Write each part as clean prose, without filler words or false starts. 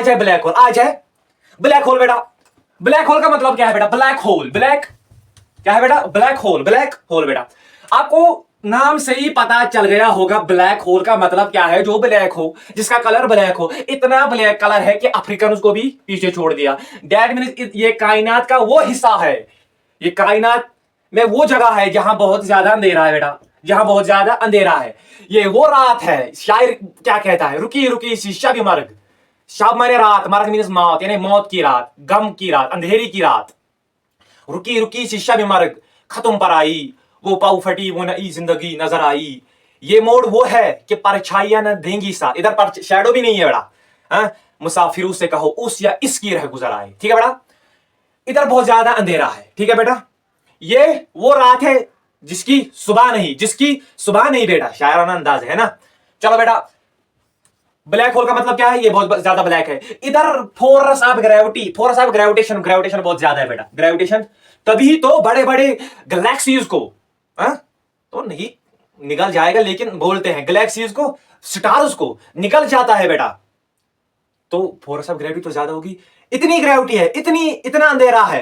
जाए black hole, आ जाए black hole बेटा। ब्लैक होल का मतलब क्या है बेटा? ब्लैक होल, ब्लैक क्या है बेटा? ब्लैक होल, ब्लैक होल बेटा। आपको नाम से ही पता चल गया होगा ब्लैक होल का मतलब क्या है। जो ब्लैक हो, जिसका कलर ब्लैक हो, इतना ब्लैक कलर है कि अफ्रीकन उसको भी पीछे छोड़ दिया। दैट मीन्स ये कायनात का वो हिस्सा है, ये कायनात में वो जगह है जहां बहुत ज्यादा अंधेरा है बेटा, जहां बहुत ज्यादा अंधेरा है। ये वो रात है, शायर क्या कहता है, रुकी रुकी सी शब मर्ग। शब माने रात, मर्ग मीन्स मौत, यानी मौत की रात, गम की रात, अंधेरी की रात। रुकी रुकी सी शब मर्ग खत्म पर आई, वो पाऊ फटी वो नई जिंदगी नजर आई। ये मोड़ वो है कि परछाइयां न देंगी साथ, इधर पर शैडो भी नहीं है बेटा। हाँ? मुसाफिरों से कहो उस या इसकी रह गुजर आए, ठीक है बेटा। इधर बहुत ज्यादा अंधेरा है, ठीक है बेटा। ये वो रात है जिसकी सुबह नहीं, जिसकी सुबह नहीं बेटा, शायराना अंदाज है ना। चलो बेटा, ब्लैक होल का मतलब क्या है? ये बहुत ज्यादा ब्लैक है। इधर force of gravity, force of gravitation, gravitation बहुत ज्यादा है बेटा, ग्रेविटेशन। तभी तो बड़े बड़े गैलेक्सीज को तो नहीं निकल जाएगा, लेकिन बोलते हैं गैलेक्सीज को, स्टार्स को निकल जाता है बेटा। तो फोर्स ऑफ ग्रेविटी तो ज्यादा होगी। इतनी ग्रेविटी है, इतना अंधेरा है।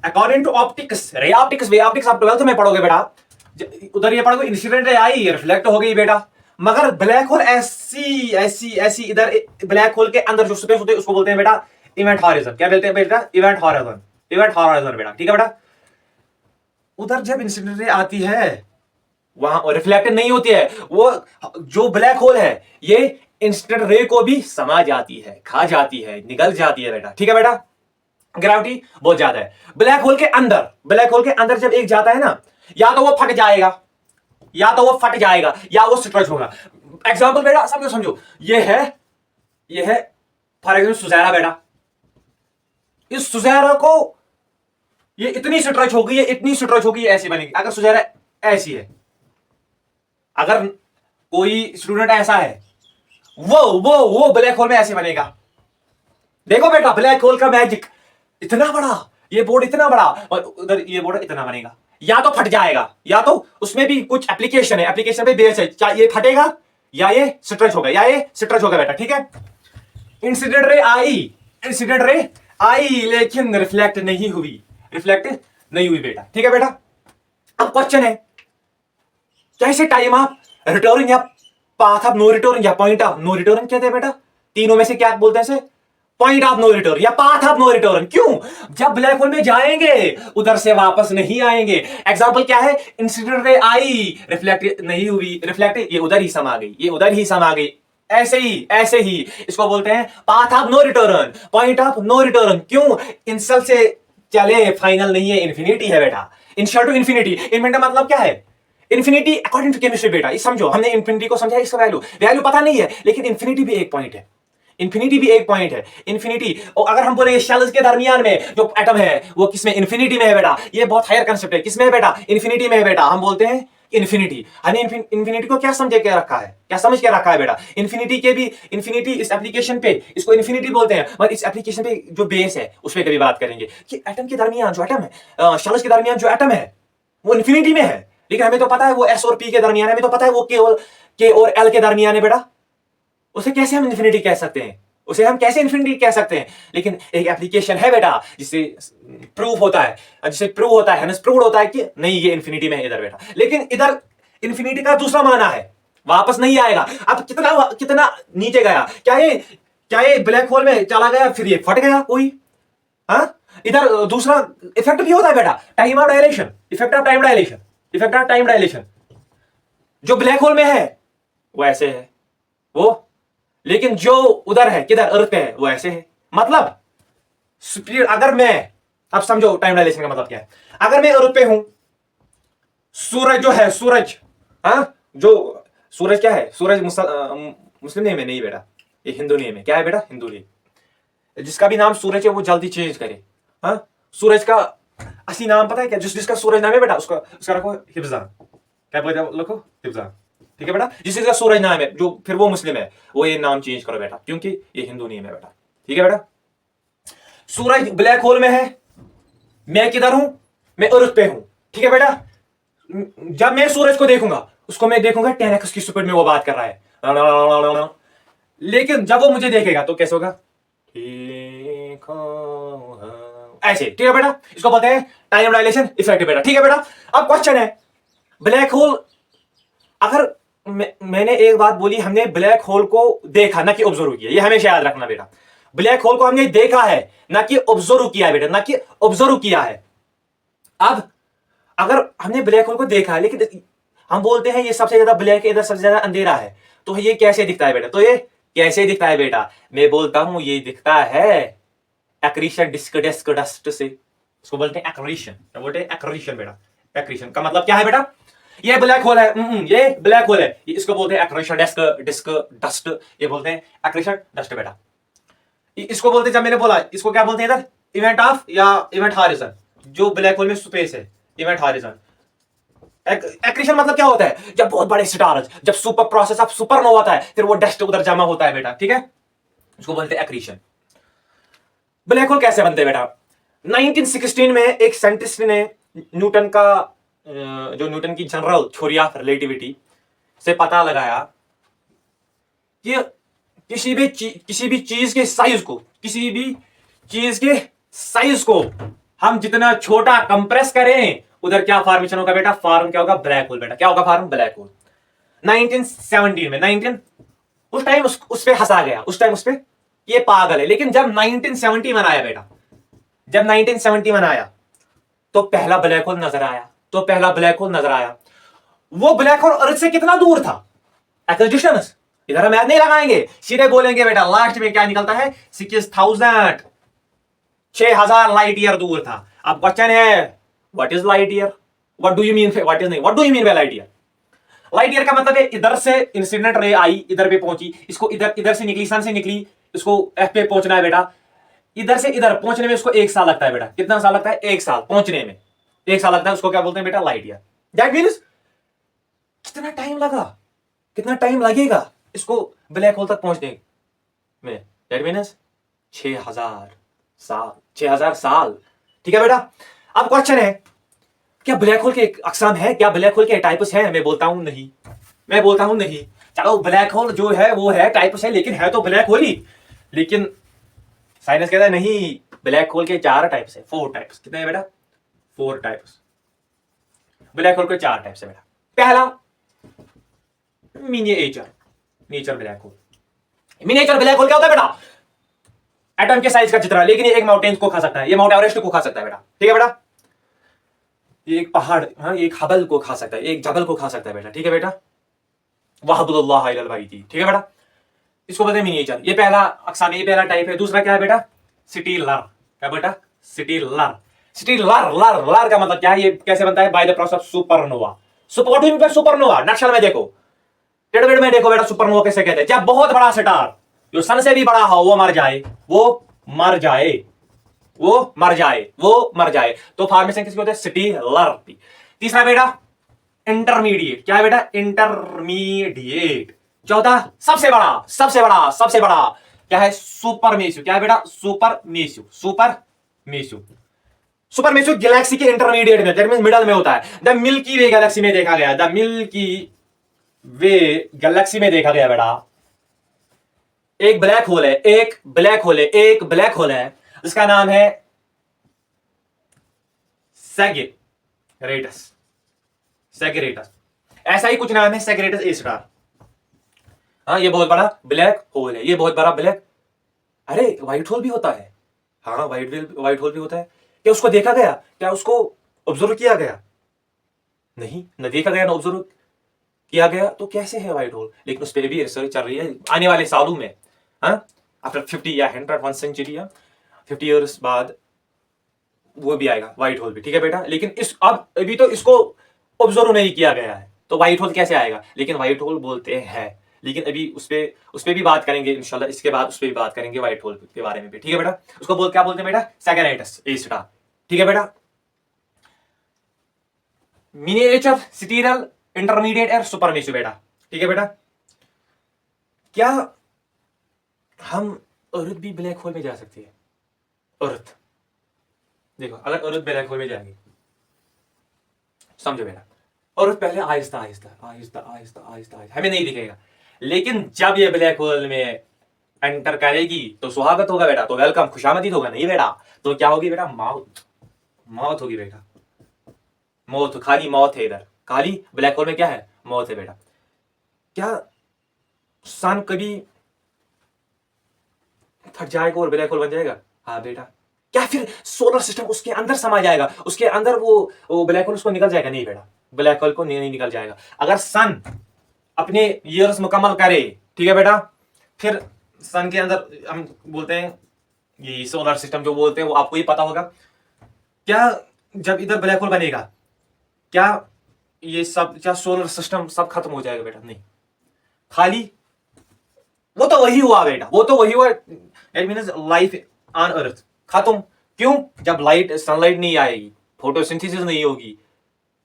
According to optics, ray optics, wave optics आप 12th में पढ़ोगे बेटा। उधर ये पढ़ोगे, इंसिडेंट रे आई, रिफ्लेक्ट हो गई बेटा। मगर ब्लैक होल ऐसी ऐसी ऐसी, इधर ब्लैक होल के अंदर जो स्पेस होते हैं उसको बोलते हैं बेटा इवेंट हॉराइजन। क्या बोलते हैं बेटा? इवेंट हॉराइजन, इवेंट हॉराइजन बेटा, ठीक है बेटा। उधर जब इंसिडेंट रे आती है वहां रिफ्लेक्ट नहीं होती है, वो जो ब्लैक होल है ये इंसिडेंट रे को भी समा जाती है, खा जाती है, निगल जाती है बेटा, ठीक है बेटा। ग्रेविटी बहुत ज्यादा है ब्लैक होल के अंदर। ब्लैक होल के अंदर जब एक जाता है ना, या तो वो फट जाएगा, या तो वो फट जाएगा, या वो स्ट्रेच होगा। एग्जांपल बेटा सबको समझो, ये है फॉर एग्जांपल सुजैरा बेटा। इस सुजैरा को ये इतनी स्ट्रेच होगी, ये इतनी स्ट्रेच होगी, ये ऐसी बनेगी। अगर सुजैरा ऐसी है, अगर कोई स्टूडेंट ऐसा है, वो ब्लैक होल में ऐसे बनेगा। देखो बेटा ब्लैक होल का मैजिक, इतना बड़ा ये बोर्ड, इतना बड़ा, और उधर ये बोर्ड इतना बनेगा। या तो फट जाएगा, या तो उसमें भी कुछ एप्लीकेशन है, एप्लीकेशन पे बेस है, चाहे ये फटेगा या ये स्ट्रेच होगा, या ये स्ट्रेच होगा बेटा, ठीक है। इंसिडेंट रे आई, इंसिडेंट रे आई, लेकिन रिफ्लेक्ट नहीं हुई, रिफ्लेक्ट नहीं हुई बेटा, ठीक है बेटा। अब क्वेश्चन है, कैसे टाइम आप रिटर्न या पाथ ऑफ नो रिटर्न या पॉइंट ऑफ नो रिटर्न कहते हैं बेटा? तीनों में से क्या बोलते हैं इसे? पॉइंट ऑफ नो रिटर्न या पाथ ऑफ नो रिटर्न। क्यों? जब ब्लैक होल में जाएंगे उधर से वापस नहीं आएंगे। एग्जांपल क्या है? इंसिडेंट रे आई, रिफ्लेक्ट नहीं हुई, रिफ्लेक्ट ये उधर ही समा गई, ये उधर ही समा गई। ऐसे ही इसको बोलते हैं path of no return, point of no return. क्यों? इंसल से चले फाइनल नहीं है, इंफिनिटी है बेटा। इनिशियल टू इंफिनिटी, इनफिनिटी मतलब क्या है? इंफिनिटी अकॉर्डिंग टू केमिस्ट्री बेटा, ये समझो, हमने इंफिनिटी को समझा, इसका वैल्यू पता नहीं है, लेकिन इंफिनिटी भी एक पॉइंट है, इंफिनिटी भी एक पॉइंट है। इंफिनिटी, और अगर हम बोले शेल्स के दरमियान में जो एटम है वो किसमें? इंफिनिटी में है बेटा। ये बहुत हायर कांसेप्ट है, किसमें है बेटा? इंफिनिटी में है बेटा। हम बोलते हैं इंफिनिटी। हमने इंफिनिटी को क्या समझ के रखा है, क्या समझ के रखा है बेटा? इंफिनिटी के भी, इंफिनिटी इस एप्लीकेशन पे इसको इंफिनिटी बोलते हैं, मगर इस एप्लीकेशन पे जो बेस है उस पर कभी बात करेंगे कि एटम के दरमियान जो एटम है, शेल्स के दरमियान जो एटम है वो इंफिनिटी में है, लेकिन हमें तो पता है वो एस और पी के दरमियान है, हमें तो पता है वो के और एल के दरमियान है बेटा। उसे कैसे हम इंफिनिटी कह सकते हैं? उसे हम कैसे इंफिनिटी कह सकते हैं? लेकिन एक एप्लीकेशन है बेटा जिससे प्रूफ होता है, प्रूव होता है कि नहीं ये इंफिनिटी में है इधर बेटा। लेकिन इधर इंफिनिटी का दूसरा माना है, वापस नहीं आएगा। अब कितना नीचे गया, क्या ये ब्लैक होल में चला गया फिर ये फट गया कोई? इधर दूसरा इफेक्ट भी होता है बेटा, time of dilation, effect of time dilation, effect of time dilation. जो ब्लैक होल में है वो ऐसे है वो, लेकिन जो उधर है, किधर अर्थ पे है, वो ऐसे है। मतलब स्पीड, अगर मैं, अब समझो टाइम डायलेशन का मतलब क्या है। अगर मैं अर्थ पे हूं, सूरज जो है, सूरज, जो सूरज क्या है? सूरज मुस्लिम नेम है नहीं बेटा, ये हिंदू नेम है। क्या है बेटा? हिंदू नेम। जिसका भी नाम सूरज है वो जल्दी चेंज करे। सूरज का असली नाम पता है क्या? जिसका सूरज नाम है बेटा उसका रखो हिफ्जान। क्या बोलते हैं? लिखो हिफ्जान, ठीक है बेटा। जिसका सूरज नाम है, जो फिर वो मुस्लिम है, वो ये नाम चेंज करो बेटा, क्योंकि ये हिंदू नेम है बेटा, ठीक है बेटा। सूरज ब्लैक होल में है, मैं किधर हूं? मैं अर्थ पे हूं, ठीक है बेटा। जब मैं सूरज को देखूंगा, उसको मैं देखूंगा 10x की स्पीड में वो बात कर रहा है, लेकिन जब वो मुझे देखेगा तो कैसे होगा? ऐसे, ठीक है बेटा, इसको बोलते हैं टाइम डायलेशन इफेक्ट बेटा, ठीक है बेटा। अब क्वेश्चन है, ब्लैक होल, अगर मैंने एक बात बोली, हमने ब्लैक होल को देखा ना कि ऑब्जर्व किया, ये हमेशा याद रखना बेटा। ब्लैक होल को हमने देखा है ना कि ऑब्जर्व किया है बेटा, ना कि ऑब्जर्व किया है। अब अगर हमने ब्लैक होल को देखा है, लेकिन हम बोलते हैं ये सबसे ज्यादा ब्लैक है, इधर सबसे ज्यादा अंधेरा है, तो ये कैसे दिखता है बेटा? तो ये कैसे दिखता है बेटा? मैं बोलता हूं ये दिखता है एक्रीशन डिस्क डेस्क डस्ट से, इसको बोलते हैं एक्रीशन। क्या बोलते हैं? एक्रीशन बेटा। एक्रीशन का मतलब क्या है बेटा? ये ब्लैक होल है, ये ब्लैक होल है, इसको बोलते हैं एक्रीशन डिस्क डिस्क डस्ट, ये बोलते हैं एक्रीशन डस्ट बेटा। इसको बोलते हैं, जब मैंने बोला इसको क्या बोलते हैं इधर, इवेंट ऑफ या इवेंट हॉरिजन, जो ब्लैक होल में स्पेस है, इवेंट हॉरिजन। एक्रीशन मतलब क्या होता है? जब बहुत बड़े स्टार, जब सुपर प्रोसेस ऑफ सुपरनोवा होता है, फिर वो डस्ट उधर जमा होता है बेटा, ठीक है, उसको बोलते हैं एक्रीशन। ब्लैक होल कैसे बनते हैं बेटा? 1916 में एक साइंटिस्ट ने न्यूटन का जो न्यूटन की जनरल थ्योरी ऑफ रिलेटिविटी से पता लगाया कि किसी भी चीज के साइज को, किसी भी चीज के साइज को हम जितना छोटा कंप्रेस करें, उधर क्या फॉर्मेशन होगा बेटा? फॉर्म क्या होगा? ब्लैक होल बेटा। क्या होगा फॉर्म? Black hole. 1917 में 19 उस टाइम उस पे हंसा गया, उस टाइम उस पे ये पागल है, लेकिन जब 1971 आया बेटा, जब 1971 आया तो पहला ब्लैक होल नजर आया, तो पहला ब्लैक होल नजर आया। वो ब्लैक होल अर्थ से कितना दूर था? एक्विजिशंस, इधर हम याद नहीं लगाएंगे, सीधे बोलेंगे बेटा, लास्ट में क्या निकलता है? 6000 लाइट ईयर दूर था। अब क्वेश्चन है, what is light year? What do you mean? What is नहीं, what do you mean by light year? Light year का मतलब है इधर से इंसिडेंट रे आई, इधर पे पहुंची, इसको इधर से निकली, सन से निकली, इसको एफ पे पहुंचना है बेटा, इधर से इधर पहुंचने में उसको 1 साल लगता है बेटा। कितना साल लगता है? 1 साल पहुंचने में, 1 साल लगता है, उसको क्या बोलते हैं बेटा? Light year. दैट मीन्स कितना टाइम लगा, कितना टाइम लगेगा इसको ब्लैक होल तक पहुंचने में? दैट मीन्स 6000 साल, 6000 साल, ठीक है बेटा। अब क्वेश्चन है, क्या ब्लैक होल के अकसाम है? क्या ब्लैक होल के टाइप्स हैं? मैं बोलता हूं नहीं, मैं बोलता हूं नहीं। चलो ब्लैक होल जो है वो है टाइप्स है, लेकिन है तो ब्लैक होल ही। लेकिन साइंस कहता है नहीं, ब्लैक होल के 4 टाइप्स है, 4 टाइप्स। कितने हैं बेटा? 4 टाइप्स। ब्लैक होल के 4 टाइप्स है बेटा। पहला miniature, nature black hole. Miniature black hole क्या होता है बेटा? एटम के साइज का जितना, लेकिन ये एक माउंटेन को खा सकता है, ये माउंट एवरेस्ट को खा सकता है बेटा, ठीक है बेटा। ये एक पहाड़, हाँ, एक हबल को खा सकता है, एक जबल को खा सकता है बेटा, ठीक है बेटा। वहबुल्लाह इलल बैती, ठीक है बेटा। इसको बोलते हैं मिनिएचर। ये पहला अक्साम, ये पहला टाइप है। दूसरा क्या है बेटा? सिटीलर। क्या बेटा? सिटीलर। सिटीलर लर लर का मतलब क्या है? ये कैसे बनता है? By the process of supernova. Supernova नक्शल में देखो, टेढ़ में देखो बेटा, सुपरनोवा कैसे कहते हैं? जब बहुत बड़ा स्टार जो सन से भी बड़ा हो वो मर जाए, वो मर जाए, वो मर जाए, वो मर जाए, तो फॉर्मेशन किसकी होती है? सिटीलर। तीसरा बेटा इंटरमीडिएट। क्या है बेटा? इंटरमीडिएट। चौथा सबसे बड़ा, सबसे बड़ा, सबसे बड़ा क्या है? सुपर मेस्यू। क्या है बेटा? सुपर मेस्यू। सुपर मेस्यू, सुपर मेस्यू गैलेक्सी के इंटरमीडिएट में, दैट मींस मिडल में होता है। द मिल्की वे गैलेक्सी में देखा गया, द मिल्की वे गैलेक्सी में देखा गया बेटा, एक ब्लैक होल है, एक ब्लैक होल है, एक ब्लैक होल है, जिसका नाम है सैगिरेटस। सैगिरेटस, ऐसा ही कुछ नाम है, सैगिरेटस ए स्टार। हाँ, ये बहुत बड़ा ब्लैक होल है, ये बहुत बड़ा ब्लैक, अरे व्हाइट होल भी होता है। हाँ, व्हाइट होल भी होता है। क्या उसको देखा गया? क्या उसको ऑब्जर्व किया गया? नहीं, न देखा गया, न ऑब्जर्व किया गया, तो कैसे है व्हाइट होल? लेकिन उस पर भी रिसर्च चल रही है आने वाले सालों में। हाँ, आफ्टर 50 या 100 सेंचुरी या 50 ईयर्स बाद वो भी आएगा व्हाइट होल भी, ठीक है बेटा। लेकिन इस अब अभी तो इसको ऑब्जर्व नहीं किया गया है, तो व्हाइट होल कैसे आएगा? लेकिन व्हाइट होल बोलते हैं, लेकिन अभी उस पे भी बात करेंगे इंशाल्लाह, इसके बाद उस पे भी बात करेंगे व्हाइट होल के बारे में भी, ठीक है बेटा। उसको क्या बोलते हैं बेटा? सैगिरेटस ए स्टार, ठीक है बेटा। मिनिएचर, सिटीरल, इंटरमीडिएट और सुपर मेस्यू बेटा, ठीक है बेटा। क्या हम अर्थ भी ब्लैक होल में जा सकती है? अर्थ देखो, अगर अर्थ ब्लैक होल में जाएगी, समझो बेटा, अर्थ पहले आहिस्ता आहिस्ता आहिस्ता आहिस्ता आहिस्ता आहिस्ता हमें नहीं दिखेगा, लेकिन जब ये ब्लैक होल में एंटर करेगी तो स्वागत होगा बेटा, तो वेलकम खुशामदीद होगा नहीं बेटा, तो क्या होगी बेटा, माउथ, मौत होगी बेटा, मौत, खाली मौत है इधर, खाली ब्लैक होल में क्या है, मौत है बेटा। क्या सन कभी फट जाएगा और ब्लैक होल बन जाएगा? हाँ बेटा। क्या फिर सोलर सिस्टम उसके अंदर समा जाएगा, उसके अंदर वो ब्लैक होल उसको निकल जाएगा? नहीं बेटा, ब्लैक होल को नहीं निकल जाएगा। अगर सन अपने ईयर्स मुकम्मल करे, ठीक है बेटा, फिर सन के अंदर हम बोलते हैं ये सोलर सिस्टम जो बोलते हैं वो आपको ही पता होगा। क्या जब इधर ब्लैक होल बनेगा, क्या ये सब, क्या सोलर सिस्टम सब खत्म हो जाएगा बेटा? नहीं, खाली वो तो वही हुआ बेटा, वो तो वही हुआ। It means life on earth खत्म। क्यों? जब लाइट, सनलाइट नहीं आएगी, फोटोसिंथेसिस नहीं होगी,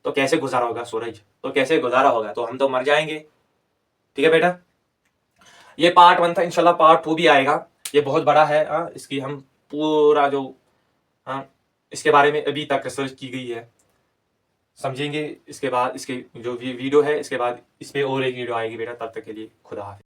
तो कैसे गुजारा होगा सूरज, तो कैसे गुजारा होगा, तो हम तो मर जाएंगे। ठीक है बेटा, ये पार्ट 1 था, इंशाल्लाह पार्ट 2 भी आएगा। ये बहुत बड़ा है, इसकी हम पूरा जो इसके बारे में अभी तक रिसर्च की गई है समझेंगे। इसके बाद इसके जो वीडियो है, इसके बाद इस पे और एक वीडियो आएगी बेटा। तब तक के लिए खुदा हाफिज़।